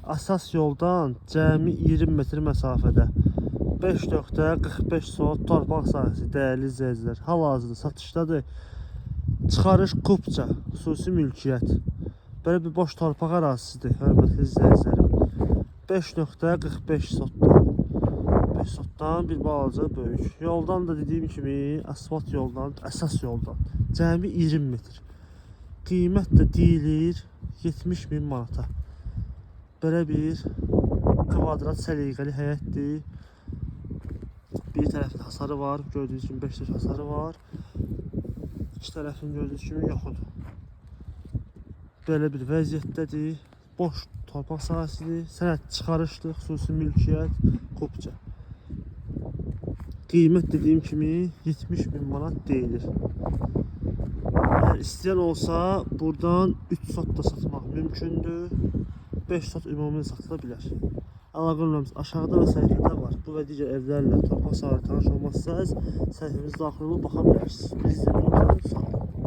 Əsas yoldan cəmi 20 metr məsafədə 5.45 sot torpaq sahəsi dəyərli izləyicilər. Hal-hazırda satışdadır. Çıxarış Kupça, xüsusi mülkiyyət. Belə bir boş torpaq ərazisidir, hörmətli izləyicilərim. 5.45 sotdan. 5 sotdan bir balaca böyük. Yoldan da dediyim kimi asfalt yoldan, əsas yoldan cəmi 20 metr. Qiymət də deyilir 70.000 manata. Belə bir kvadrat səliqəli həyətdir. Bir tərəfdə hasarı var, gördüyünüz kimi 5 hasarı var. İki tərəfin gördüyünüz kimi yoxudur. Belə bir vəziyyətdədir. Boş torpaq sahəsidir. Sənəd çıxarışdır, xüsusi mülkiyyət, Kupça. Qiymət dediyim kimi 70.000 manat deyilir. Eğer isteyen olsa buradan 3 sot da satmaq mümkündür. 5 sot ümumi satıla bilər. Əlaqə nömrəmiz aşağıda və səhifədə var. Bu və digər evlərlə torpaq sahələri tanış olmazsanız səhifəmizə daxil olub baxa bilərsiniz. Biz də sağ olun.